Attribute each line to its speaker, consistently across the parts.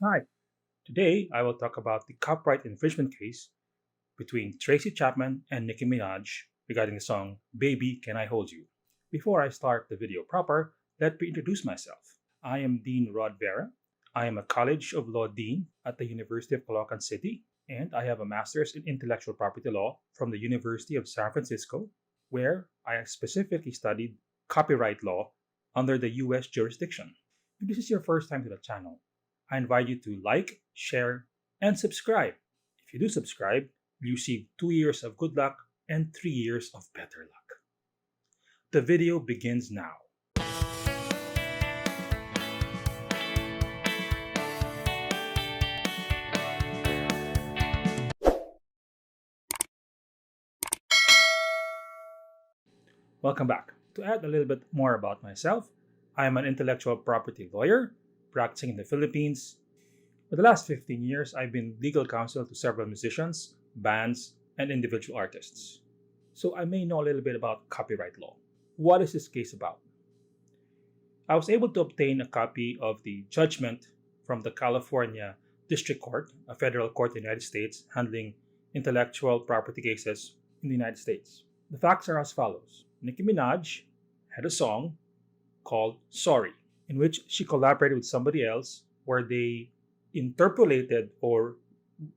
Speaker 1: Hi, today I will talk about the copyright infringement case between Tracy Chapman and Nicki Minaj regarding the song Baby Can I Hold You. Before I start the video proper, let me introduce myself. I am Dean Rod Vera. I am a College of Law Dean at the University of Caloocan City, and I have a Master's in Intellectual Property Law from the University of San Francisco, where I specifically studied copyright law under the US jurisdiction. If this is your first time to the channel, I invite you to like, share, and subscribe. If you do subscribe, you receive 2 years of good luck and 3 years of better luck. The video begins now. Welcome back. To add a little bit more about myself, I am an intellectual property lawyer practicing in the Philippines. For the last 15 years, I've been legal counsel to several musicians, bands, and individual artists. So I may know a little bit about copyright law. What is this case about? I was able to obtain a copy of the judgment from the California District Court, a federal court in the United States handling intellectual property cases in the United States. The facts are as follows. Nicki Minaj had a song called Sorry, in which she collaborated with somebody else where they interpolated or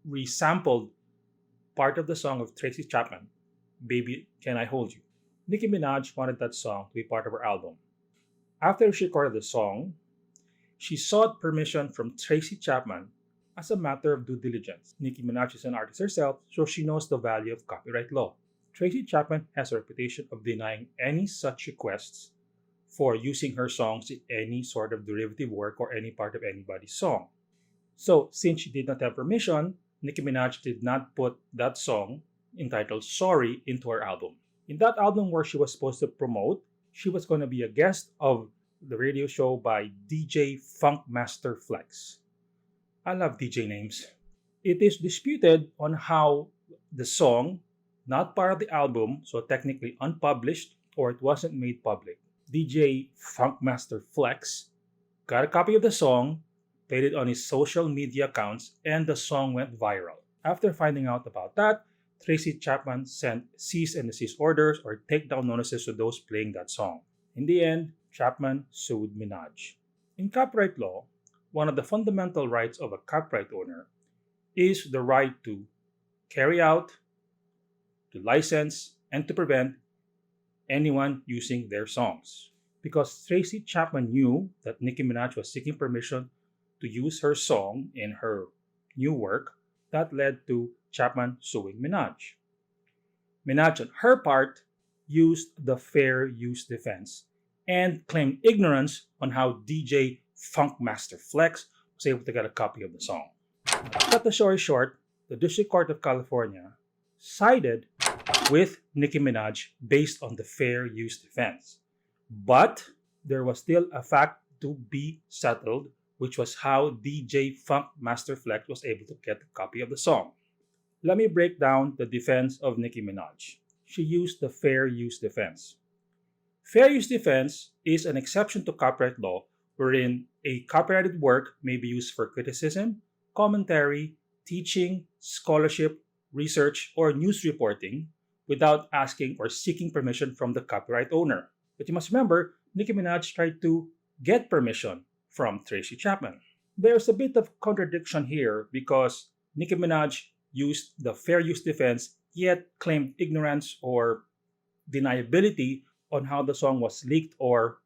Speaker 1: resampled part of the song of Tracy Chapman, Baby Can I Hold You. Nicki Minaj wanted that song to be part of her album. After she recorded the song, she sought permission from Tracy Chapman as a matter of due diligence. Nicki Minaj is an artist herself, so she knows the value of copyright law. Tracy Chapman has a reputation of denying any such requests for using her songs in any sort of derivative work or any part of anybody's song. So, since she did not have permission, Nicki Minaj did not put that song entitled Sorry into her album. In that album where she was supposed to promote, she was going to be a guest of the radio show by DJ Funkmaster Flex. I love DJ names. It is disputed on how the song, not part of the album, so technically unpublished, or it wasn't made public. DJ Funkmaster Flex got a copy of the song, played it on his social media accounts, and the song went viral. After finding out about that, Tracy Chapman sent cease and desist orders or takedown notices to those playing that song. In the end, Chapman sued Minaj. In copyright law, one of the fundamental rights of a copyright owner is the right to carry out, to license, and to prevent anyone using their songs. Because Tracy Chapman knew that Nicki Minaj was seeking permission to use her song in her new work, that led to Chapman suing Minaj. Minaj, on her part, used the fair use defense and claimed ignorance on how DJ Funkmaster Flex was able to get a copy of the song. Cut the story short, the District Court of California sided with Nicki Minaj based on the fair use defense. But there was still a fact to be settled, which was how DJ Funkmaster Flex was able to get a copy of the song. Let me break down the defense of Nicki Minaj. She used the fair use defense. Fair use defense is an exception to copyright law wherein a copyrighted work may be used for criticism, commentary, teaching, scholarship, research, or news reporting without asking or seeking permission from the copyright owner. But you must remember, Nicki Minaj tried to get permission from Tracy Chapman. There's a bit of contradiction here because Nicki Minaj used the fair use defense yet claimed ignorance or deniability on how the song was leaked or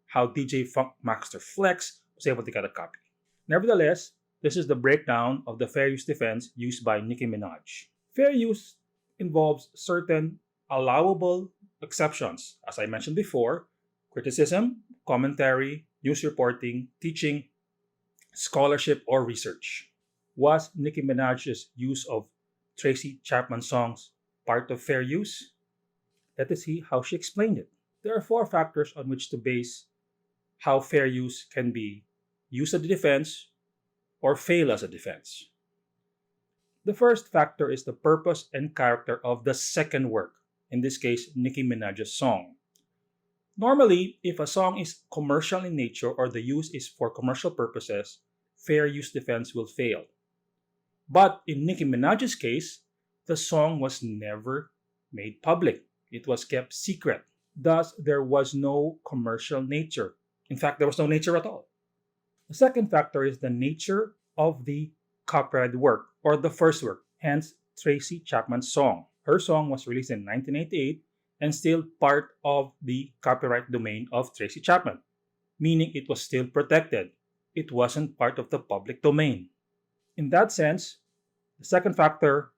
Speaker 1: how DJ Funkmaster Flex was able to get a copy. Nevertheless, this is the breakdown of the fair use defense used by Nicki Minaj. Fair use involves certain allowable exceptions, as I mentioned before: criticism, commentary, news reporting, teaching, scholarship, or research. Was Nicki Minaj's use of Tracy Chapman songs part of fair use? Let us see how she explained it. There are 4 factors on which to base how fair use can be used as a defense or fail as a defense. The first factor is the purpose and character of the second work, in this case, Nicki Minaj's song. Normally, if a song is commercial in nature or the use is for commercial purposes, fair use defense will fail. But in Nicki Minaj's case, the song was never made public. It was kept secret. Thus, there was no commercial nature. In fact, there was no nature at all. The second factor is the nature of the copyrighted work or the first work, hence Tracy Chapman's song. Her song was released in 1988 and still part of the copyright domain of Tracy Chapman, meaning it was still protected. It wasn't part of the public domain. In that sense, the second factor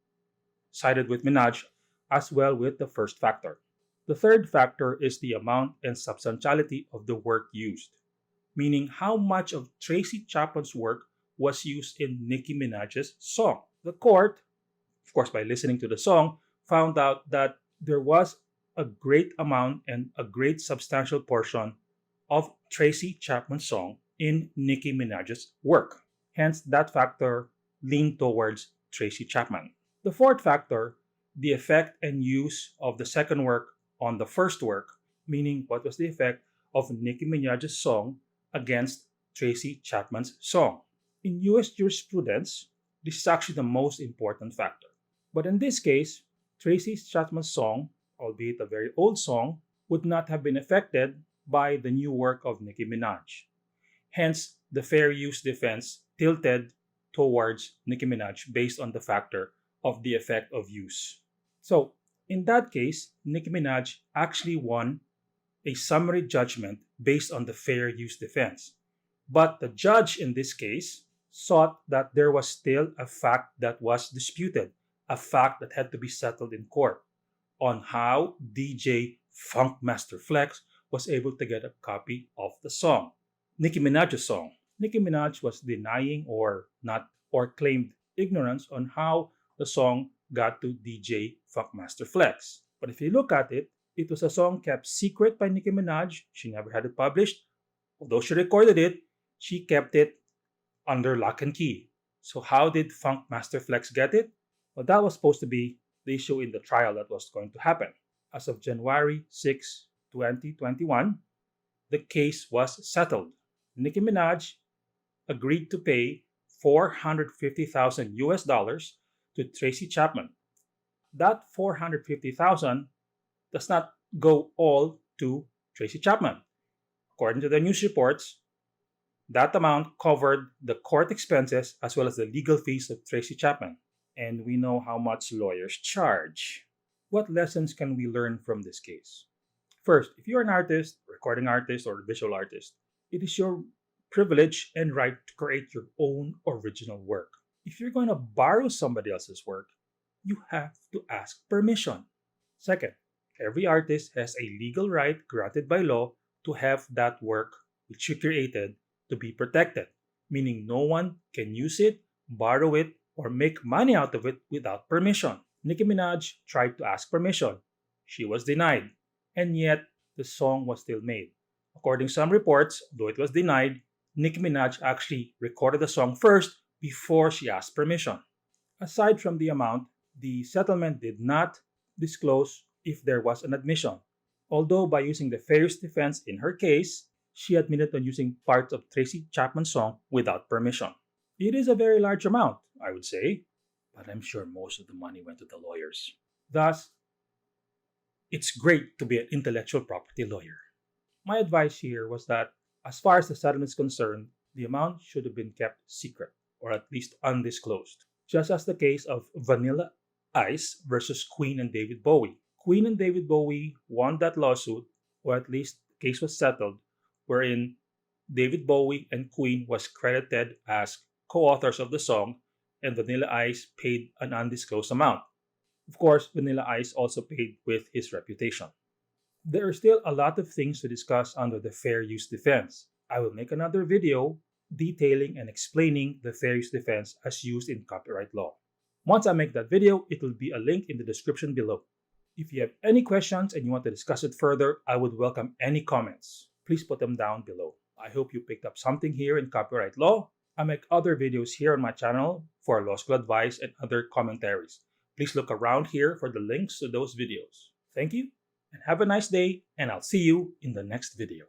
Speaker 1: sided with Minaj as well with the first factor. The third factor is the amount and substantiality of the work used, meaning how much of Tracy Chapman's work was used in Nicki Minaj's song. The court, of course, by listening to the song, found out that there was a great amount and a great substantial portion of Tracy Chapman's song in Nicki Minaj's work. Hence, that factor leaned towards Tracy Chapman. The fourth factor, the effect and use of the second work on the first work, meaning what was the effect of Nicki Minaj's song against Tracy Chapman's song. In US jurisprudence, this is actually the most important factor. But in this case, Tracy Chapman's song, albeit a very old song, would not have been affected by the new work of Nicki Minaj. Hence, the fair use defense tilted towards Nicki Minaj based on the factor of the effect of use. So, in that case, Nicki Minaj actually won a summary judgment based on the fair use defense. But the judge in this case sought that there was still a fact that was disputed, a fact that had to be settled in court on how DJ Funkmaster Flex was able to get a copy of the song, Nicki Minaj's song. Nicki Minaj was denying or claimed ignorance on how the song got to DJ Funkmaster Flex. But if you look at it, it was a song kept secret by Nicki Minaj. She never had it published. Although she recorded it, she kept it under lock and key. So how did Funkmaster Flex get it? Well, that was supposed to be the issue in the trial that was going to happen. As of January 6, 2021, the case was settled. Nicki Minaj agreed to pay $450,000 to Tracy Chapman. That $450,000 does not go all to Tracy Chapman. According to the news reports, that amount covered the court expenses as well as the legal fees of Tracy Chapman. And we know how much lawyers charge. What lessons can we learn from this case? First, if you're an artist, recording artist, or visual artist, it is your privilege and right to create your own original work. If you're going to borrow somebody else's work, you have to ask permission. Second, every artist has a legal right granted by law to have that work which you created to be protected, meaning no one can use it, borrow it, or make money out of it without permission. Nicki Minaj tried to ask permission. She was denied, and yet the song was still made. According to some reports, though it was denied, Nicki Minaj actually recorded the song first before she asked permission. Aside from the amount, the settlement did not disclose if there was an admission, although by using the fair use defense in her case, she admitted on using parts of Tracy Chapman's song without permission. It is a very large amount, I would say, but I'm sure most of the money went to the lawyers. Thus, it's great to be an intellectual property lawyer. My advice here was that, as far as the settlement is concerned, the amount should have been kept secret, or at least undisclosed, just as the case of Vanilla Ice versus Queen and David Bowie. Queen and David Bowie won that lawsuit, or at least the case was settled, wherein David Bowie and Queen was credited as co-authors of the song, and Vanilla Ice paid an undisclosed amount. Of course, Vanilla Ice also paid with his reputation. There are still a lot of things to discuss under the fair use defense. I will make another video detailing and explaining the fair use defense as used in copyright law. Once I make that video, it will be a link in the description below. If you have any questions and you want to discuss it further, I would welcome any comments. Please put them down below. I hope you picked up something here in copyright law. I make other videos here on my channel for law school advice and other commentaries. Please look around here for the links to those videos. Thank you, and have a nice day, and I'll see you in the next video.